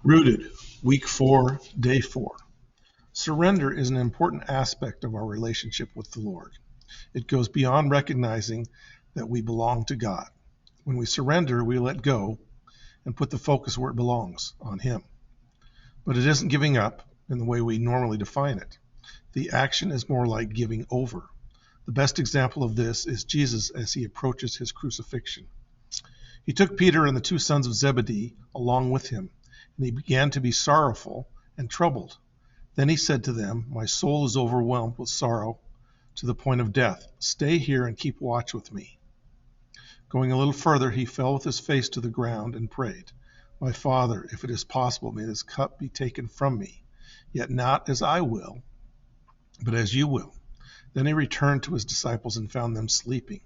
Rooted, week 4, day 4. Surrender is an important aspect of our relationship with the Lord. It goes beyond recognizing that we belong to God. When we surrender, we let go and put the focus where it belongs, on Him. But it isn't giving up in the way we normally define it. The action is more like giving over. The best example of this is Jesus as he approaches his crucifixion. He took Peter and the two sons of Zebedee along with him, and he began to be sorrowful and troubled. Then he said to them, "My soul is overwhelmed with sorrow to the point of death. Stay here and keep watch with me." Going a little further, he fell with his face to the ground and prayed, "My Father, if it is possible, may this cup be taken from me. Yet not as I will, but as you will." Then he returned to his disciples and found them sleeping.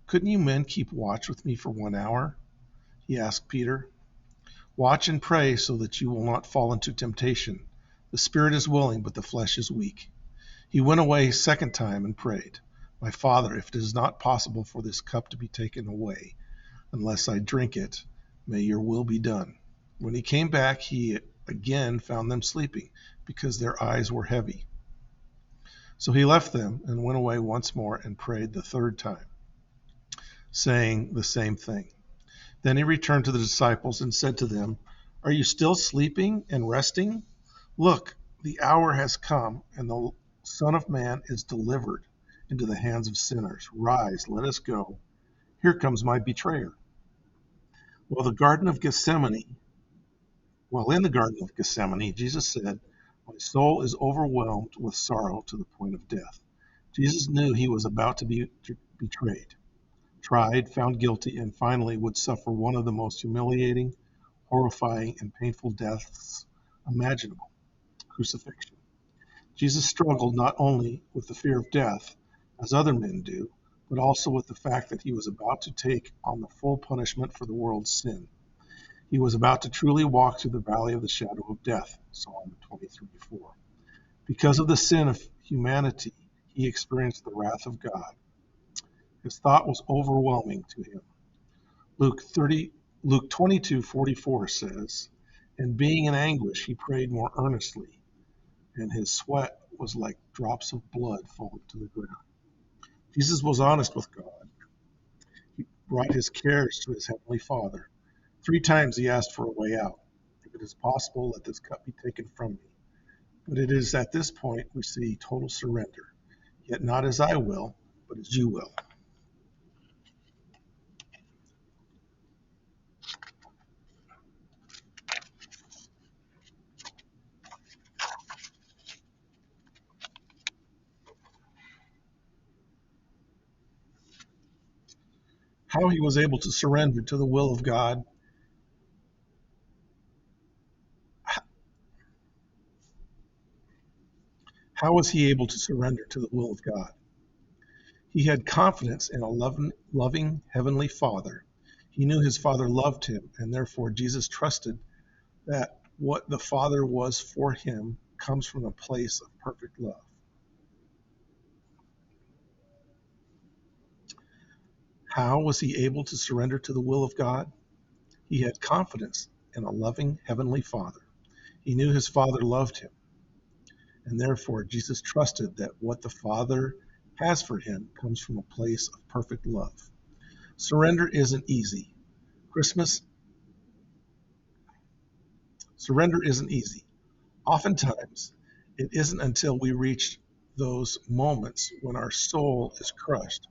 "Couldn't you men keep watch with me for 1 hour?" he asked Peter. "Watch and pray so that you will not fall into temptation. The spirit is willing, but the flesh is weak." He went away a second time and prayed, "My Father, if it is not possible for this cup to be taken away, unless I drink it, may your will be done." When he came back, he again found them sleeping, because their eyes were heavy. So he left them and went away once more and prayed the third time, saying the same thing. Then he returned to the disciples and said to them, "Are you still sleeping and resting? Look, the hour has come, and the Son of Man is delivered into the hands of sinners. Rise, let us go. Here comes my betrayer." While the Garden of Gethsemane, while in the Garden of Gethsemane, Jesus said, "My soul is overwhelmed with sorrow to the point of death." Jesus knew he was about to be betrayed, tried, found guilty, and finally would suffer one of the most humiliating, horrifying, and painful deaths imaginable: crucifixion. Jesus struggled not only with the fear of death, as other men do, but also with the fact that he was about to take on the full punishment for the world's sin. He was about to truly walk through the valley of the shadow of death, Psalm 23:4. Because of the sin of humanity, he experienced the wrath of God. His thought was overwhelming to him. Luke 22:44 says, "And being in anguish, he prayed more earnestly, and his sweat was like drops of blood falling to the ground." Jesus was honest with God. He brought his cares to his heavenly Father. 3 times he asked for a way out. "If it is possible, let this cup be taken from me." But it is at this point we see total surrender. "Yet not as I will, but as you will." How he was able to surrender to the will of God. How was he able to surrender to the will of God? He had confidence in a loving Heavenly Father. He knew his Father loved him, and therefore Jesus trusted that what the Father was for him comes from a place of perfect love. How was he able to surrender to the will of God? He had confidence in a loving Heavenly Father. He knew his Father loved him, and therefore Jesus trusted that what the Father has for him comes from a place of perfect love. Surrender isn't easy. Christmas, Surrender isn't easy. Oftentimes, it isn't until we reach those moments when our soul is crushed.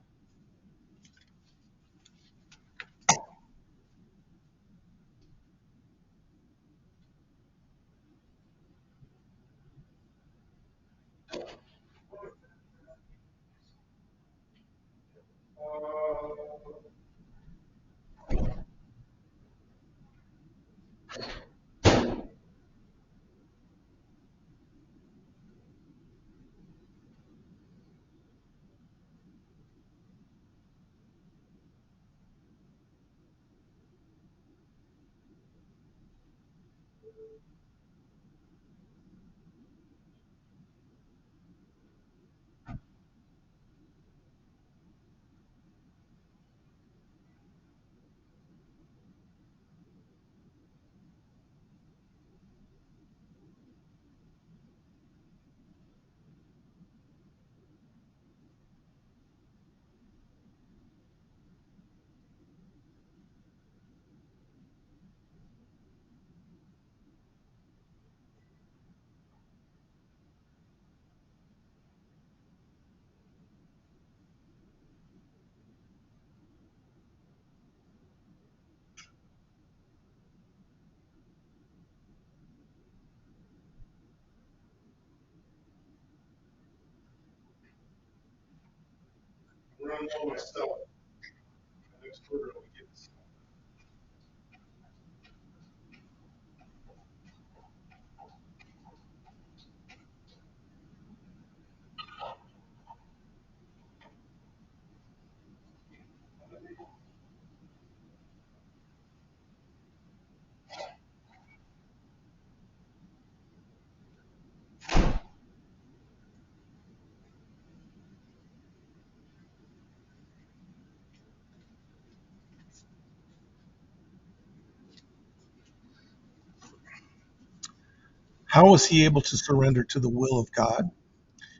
How was he able to surrender to the will of God?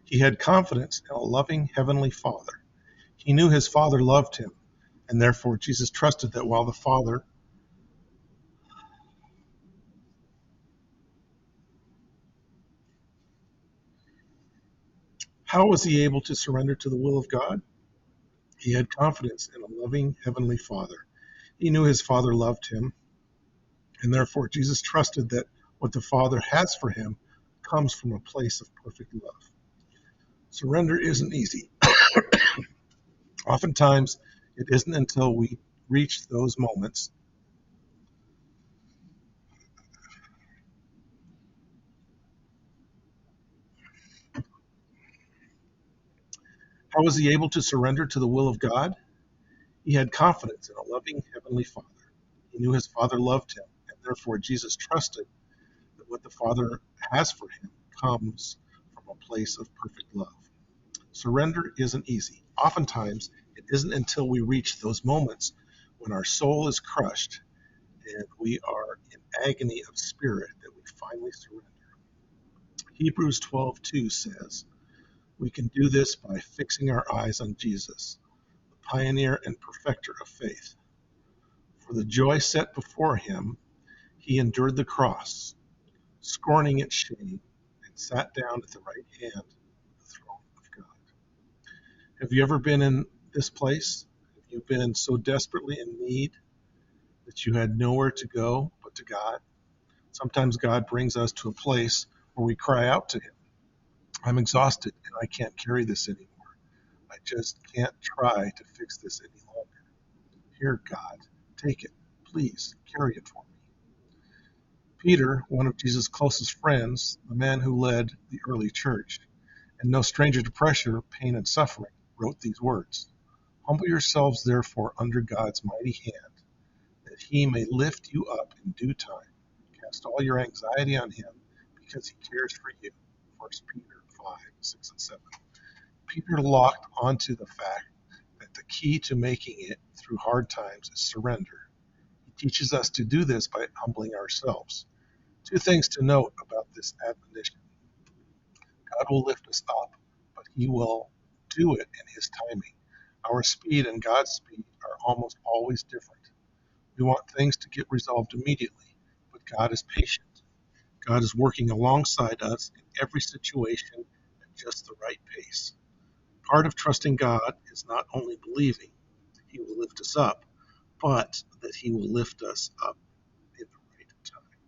He had confidence in a loving heavenly Father. He knew his Father loved him, and therefore Jesus trusted that while the Father How was he able to surrender to the will of God? He had confidence in a loving heavenly Father. He knew his Father loved him, and therefore Jesus trusted that what the Father has for him comes from a place of perfect love. Surrender isn't easy. Oftentimes, it isn't until we reach those moments. How was he able to surrender to the will of God? He had confidence in a loving heavenly Father. He knew his Father loved him, and therefore Jesus trusted that what the Father has for him comes from a place of perfect love. Surrender isn't easy. Oftentimes, it isn't until we reach those moments when our soul is crushed and we are in agony of spirit that we finally surrender. Hebrews 12:2 says, we can do this by fixing our eyes on Jesus, the pioneer and perfecter of faith. For the joy set before him, he endured the cross, scorning its shame, and sat down at the right hand of the throne of God. Have you ever been in this place? Have you been so desperately in need that you had nowhere to go but to God? Sometimes God brings us to a place where we cry out to him. I'm exhausted and I can't carry this anymore. I just can't try to fix this any longer. Here, God, take it. Please carry it for me. Peter, one of Jesus' closest friends, the man who led the early church, and no stranger to pressure, pain, and suffering, wrote these words: Humble yourselves, therefore, under God's mighty hand, that he may lift you up in due time. Cast all your anxiety on him, because he cares for you. 1 Peter 5:6-7. Peter locked onto the fact that the key to making it through hard times is surrender. He teaches us to do this by humbling ourselves. Two things to note about this admonition. God will lift us up, but he will do it in his timing. Our speed and God's speed are almost always different. We want things to get resolved immediately, but God is patient. God is working alongside us in every situation at just the right pace. Part of trusting God is not only believing he will lift us up, but that he will lift us up in the right time.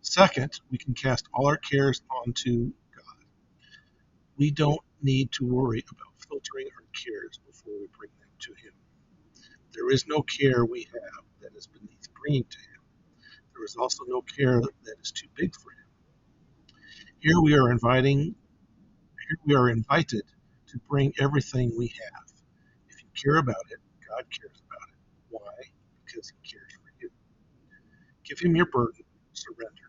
Second, we can cast all our cares onto God. We don't need to worry about filtering our cares before we bring them to him. There is no care we have that is beneath bringing to him. There is also no care that is too big for him. Here we are here we are invited to bring everything we have. If you care about it, God cares about it. Why? Because he cares for you. Give him your burden, surrender.